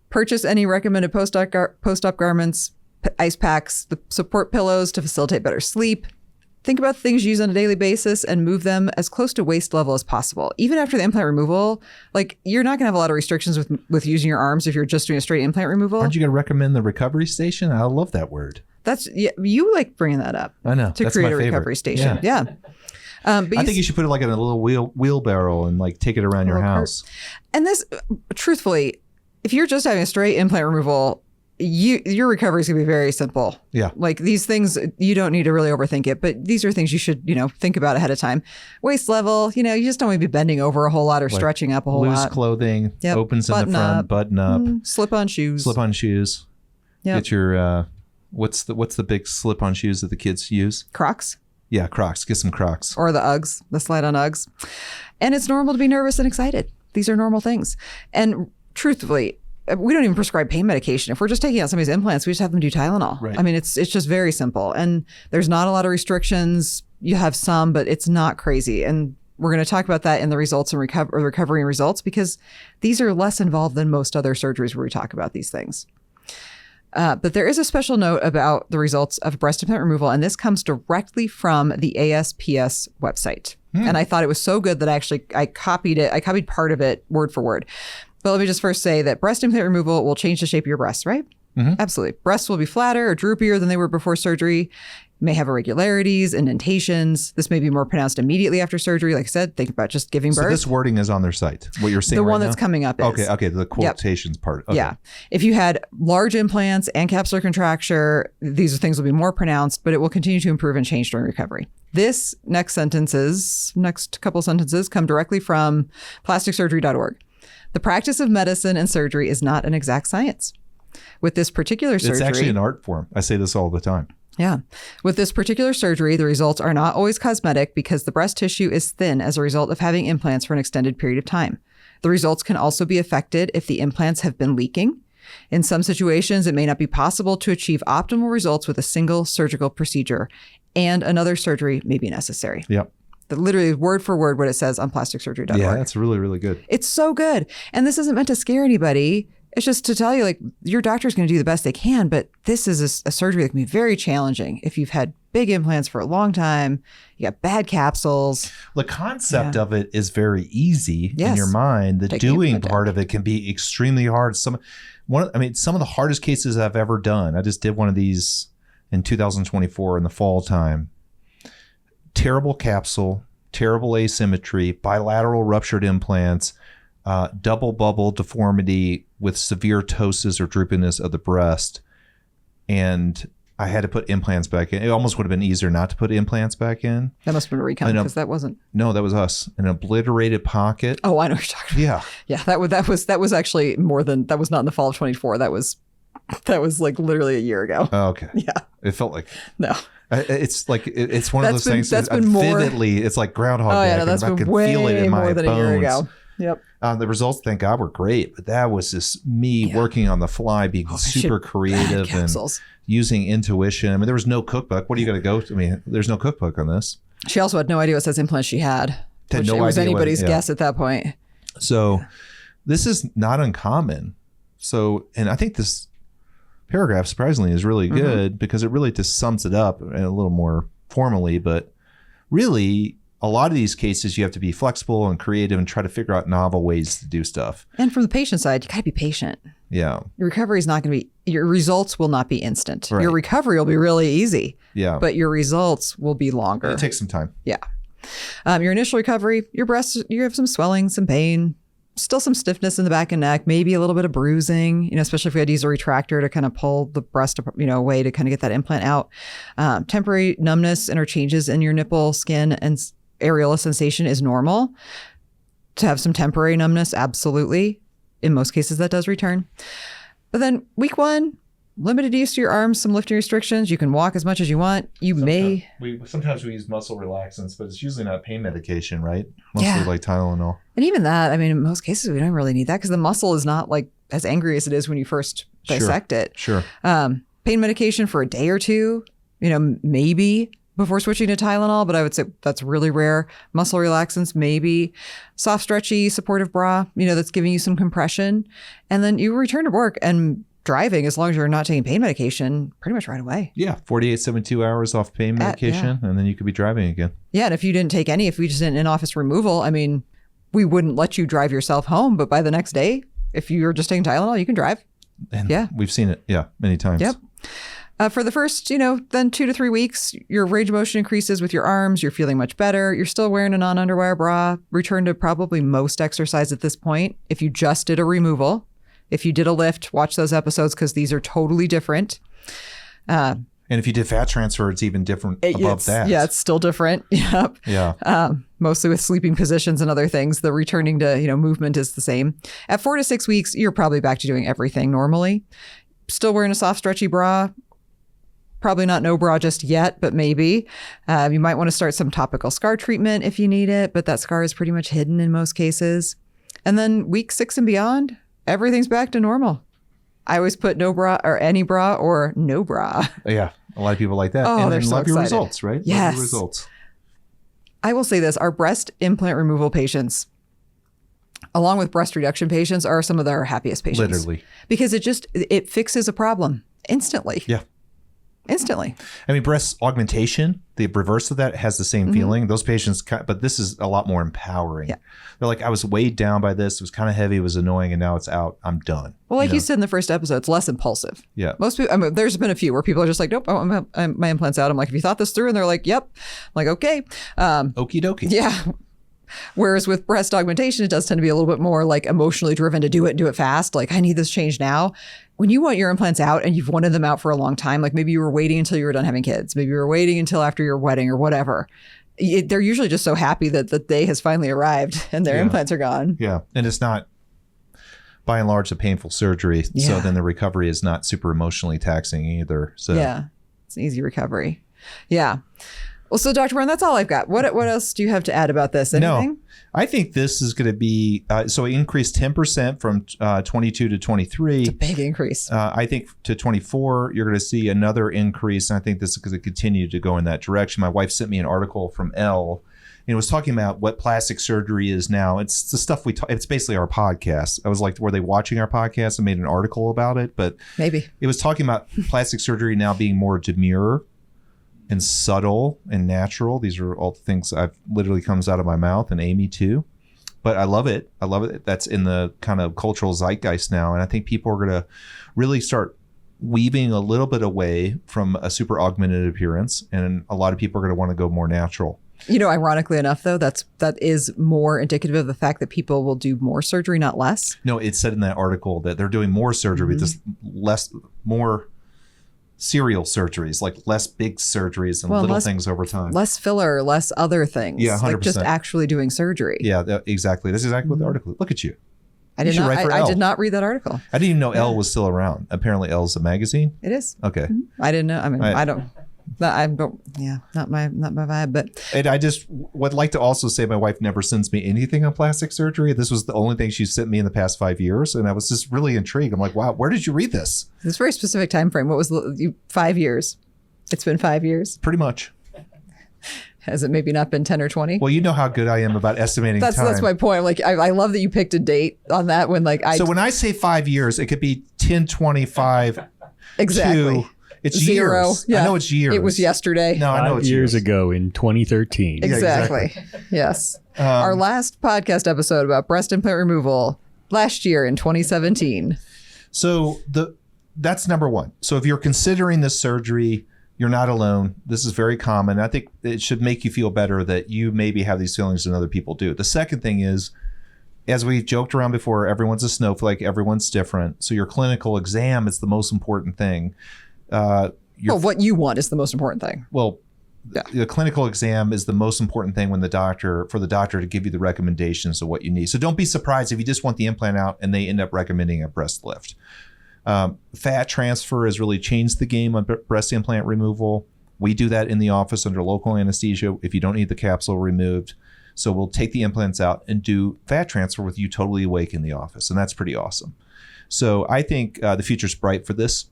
Purchase any recommended post-op garments, ice packs, the support pillows to facilitate better sleep. Think about things you use on a daily basis and move them as close to waist level as possible. Even after the implant removal, like, you're not going to have a lot of restrictions with using your arms if you're just doing a straight implant removal. Aren't you going to recommend the recovery station? I love that word. You like bringing that up. I know. To That's create my a favorite. recovery station. Yeah. But I think you should put it like in a little wheelbarrow and like take it around your house. And this, truthfully, if you're just having a straight implant removal, your recovery is going to be very simple. Yeah. Like, these things, you don't need to really overthink it, but these are things you should, think about ahead of time. Waist level, you just don't want to be bending over a whole lot or stretching up a whole lot. Loose clothing, opens in the front, button up. Slip-on shoes. Yep. Get your, what's the big slip-on shoes that the kids use? Crocs. Yeah, Crocs. Get some Crocs. Or the Uggs, the slide-on Uggs. And it's normal to be nervous and excited. These are normal things. And truthfully, we don't even prescribe pain medication. If we're just taking out somebody's implants, we just have them do Tylenol. Right. I mean, it's just very simple. And there's not a lot of restrictions. You have some, but it's not crazy. And we're going to talk about that in the results and recovery and results, because these are less involved than most other surgeries where we talk about these things. But there is a special note about the results of breast implant removal, and this comes directly from the ASPS website. And I thought it was so good that I copied it. I copied part of it word for word. But let me just first say that breast implant removal will change the shape of your breasts, right? Mm-hmm. Absolutely. Breasts will be flatter or droopier than they were before surgery. May have irregularities, indentations. This may be more pronounced immediately after surgery. Like I said, think about just giving birth. So this wording is on their site. What you're saying the right one now? That's coming up is. Okay. The quotations part. Okay. Yeah. If you had large implants and capsular contracture, these things will be more pronounced, but it will continue to improve and change during recovery. This next couple sentences come directly from plasticsurgery.org. The practice of medicine and surgery is not an exact science. With this particular surgery... It's actually an art form. I say this all the time. Yeah. With this particular surgery, the results are not always cosmetic because the breast tissue is thin as a result of having implants for an extended period of time. The results can also be affected if the implants have been leaking. In some situations, it may not be possible to achieve optimal results with a single surgical procedure, and another surgery may be necessary. Yep. Literally word for word what it says on plasticsurgery.org. Yeah, that's really, really good. It's so good. And this isn't meant to scare anybody. It's just to tell you, like, your doctor's going to do the best they can, but this is a surgery that can be very challenging if you've had big implants for a long time, you got bad capsules. The concept of it is very easy in Yes. your mind. The Taking doing implant part of it can be extremely hard. Some of the hardest cases I've ever done. I just did one of these in 2024 in the fall time. Terrible capsule, terrible asymmetry, bilateral ruptured implants, double bubble deformity with severe ptosis or droopiness of the breast. And I had to put implants back in. It almost would have been easier not to put implants back in. That must have been a recount because that wasn't. No, that was us. An obliterated pocket. Oh, I know what you're talking about. Yeah. Yeah, that was actually more than, that was not in the fall of 24. That was like literally a year ago. Oh, okay. Yeah. It felt like. No. It's like it's one of those things. That's been more vividly. It's like Groundhog Day. Oh yeah, no, that's I been can way feel it in my more than bones. a year ago. Yep. The results, thank God, were great, but that was just me working on the fly, being super creative and using intuition. I mean, there was no cookbook. What are you going to go to? I mean, there's no cookbook on this. She also had no idea what size implants she had. Had no it was idea anybody's guess at that point. So this is not uncommon. So, and I think this paragraph, surprisingly, is really good because it really just sums it up a little more formally. But really, a lot of these cases, you have to be flexible and creative and try to figure out novel ways to do stuff. And from the patient side, you got to be patient. Yeah. Your recovery is not going to be, your results will not be instant. Right. Your recovery will be really easy. Yeah. But your results will be longer. It takes some time. Yeah. Your initial recovery, your breasts, you have some swelling, some pain, still some stiffness in the back and neck, maybe a little bit of bruising, especially if we had to use a retractor to kind of pull the breast, away to kind of get that implant out. Temporary numbness and or changes in your nipple, skin, and areola sensation is normal. To have some temporary numbness, absolutely. In most cases, that does return. But then week 1, limited use to your arms, some lifting restrictions. You can walk as much as you want. Sometimes we use muscle relaxants, but it's usually not pain medication, right? Mostly like Tylenol. And even that, I mean, in most cases, we don't really need that because the muscle is not like as angry as it is when you first dissect it. Sure. Pain medication for a day or two, maybe before switching to Tylenol, but I would say that's really rare. Muscle relaxants, maybe. Soft, stretchy, supportive bra, that's giving you some compression. And then you return to work and driving, as long as you're not taking pain medication, pretty much right away. Yeah, 48, 72 hours off pain medication, and then you could be driving again. Yeah, and if you didn't take any, if we just did an in-office removal, I mean, we wouldn't let you drive yourself home, but by the next day, if you're just taking Tylenol, you can drive. And we've seen it, many times. Yep. For the first, then 2 to 3 weeks, your range of motion increases with your arms. You're feeling much better. You're still wearing a non-underwire bra. Return to probably most exercise at this point. If you just did a removal, if you did a lift, watch those episodes because these are totally different. And if you did fat transfer, it's even different above that. Yeah, it's still different. Yep. Yeah. Mostly with sleeping positions and other things. The returning to, movement is the same. At 4 to 6 weeks, you're probably back to doing everything normally. Still wearing a soft, stretchy bra. Probably not no bra just yet, but maybe. You might want to start some topical scar treatment if you need it, but that scar is pretty much hidden in most cases. And then week 6 and beyond, everything's back to normal. I always put no bra or any bra or no bra. Yeah, a lot of people like that. Oh, and they're so love your excited. results, right? Yes. Love your results. I will say this, our breast implant removal patients, along with breast reduction patients, are some of our happiest patients. Literally. Because it fixes a problem instantly. Yeah. Instantly. I mean, breast augmentation, the reverse of that has the same feeling. Those patients, but this is a lot more empowering. Yeah. They're like, I was weighed down by this. It was kind of heavy. It was annoying. And now it's out. I'm done. Well, like you said in the first episode, it's less impulsive. Yeah. Most people, there's been a few where people are just like, nope, my implant's out. I'm like, have you thought this through? And they're like, yep. I'm like, okay. Okie dokie. Yeah. Whereas with breast augmentation, it does tend to be a little bit more like emotionally driven to do it and do it fast. Like, I need this change now. When you want your implants out and you've wanted them out for a long time, like maybe you were waiting until you were done having kids, maybe you were waiting until after your wedding or whatever. They're usually just so happy that the day has finally arrived and their implants are gone. Yeah. And it's not, by and large, a painful surgery. Yeah. So then the recovery is not super emotionally taxing either. So yeah. It's an easy recovery. Yeah. Well, so Dr. Warren, that's all I've got. What else do you have to add about this? Anything? No, I think this is going to be, so it increased 10% from 22 to 23. It's a big increase. I think to 24, you're going to see another increase. And I think this is going to continue to go in that direction. My wife sent me an article from Elle, and it was talking about what plastic surgery is now. It's the stuff it's basically our podcast. I was like, were they watching our podcast and made an article about it? But maybe it was talking about plastic surgery now being more demure and subtle and natural. These are all the things I've literally comes out of my mouth, and Amy too. But I love it. I love it. That's in the kind of cultural zeitgeist now. And I think people are going to really start weaving a little bit away from a super augmented appearance. And a lot of people are going to want to go more natural. You know, ironically enough, though, that is more indicative of the fact that people will do more surgery, not less. No, it said in that article that they're doing more surgery, but just more serial surgeries, like less big surgeries and little things over time. Less filler, less other things. Yeah, 100%. Like just actually doing surgery. Yeah, exactly. That's exactly what the article. Look at you. I did not read that artitle. I didn't even know Elle was still around. Apparently, Elle's a magazine. It is. Okay. I didn't know. I mean, I don't. Yeah, not my vibe. But and I just would like to also say my wife never sends me anything on plastic surgery. This was the only thing she sent me in the past 5 years, and I was just really intrigued. I'm like, wow, where did you read this? It's a very specific time frame. What was 5 years? It's been 5 years. Pretty much. Has it maybe not been 10 or 20? Well, you know how good I am about estimating time. That's my point. Like, I love that you picked a date on that when So when I say 5 years, it could be 10, 25. Exactly. It's 0. years. Yeah. I know it's years. It was yesterday. No, I know it's years ago in 2013. Exactly. Yes. Our last podcast episode about breast implant removal last year in 2017. So that's number one. So if you're considering this surgery, you're not alone. This is very common. I think it should make you feel better that you maybe have these feelings and other people do. The second thing is, as we joked around before, everyone's a snowflake. Everyone's different. So your clinical exam is the most important thing. What you want is the most important thing. Well, yeah. The clinical exam is the most important thing for the doctor to give you the recommendations of what you need. So don't be surprised if you just want the implant out and they end up recommending a breast lift. Fat transfer has really changed the game on breast implant removal. We do that in the office under local anesthesia if you don't need the capsule removed. So we'll take the implants out and do fat transfer with you totally awake in the office. And that's pretty awesome. So I think the future's bright for this.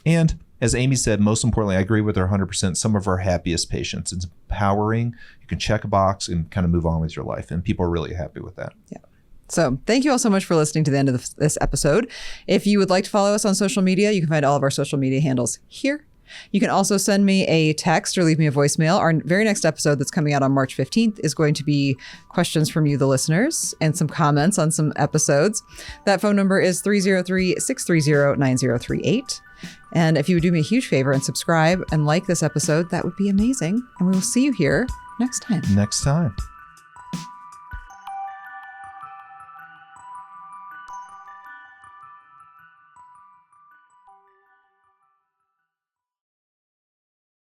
And as Amy said, most importantly, I agree with her 100%, some of our happiest patients. It's empowering. You can check a box and kind of move on with your life. And people are really happy with that. Yeah. So thank you all so much for listening to the end of this episode. If you would like to follow us on social media, you can find all of our social media handles here. You can also send me a text or leave me a voicemail. Our very next episode that's coming out on March 15th is going to be questions from you, the listeners, and some comments on some episodes. That phone number is 303-630-9038. And if you would do me a huge favor and subscribe and like this episode, that would be amazing. And we will see you here next time. Next time.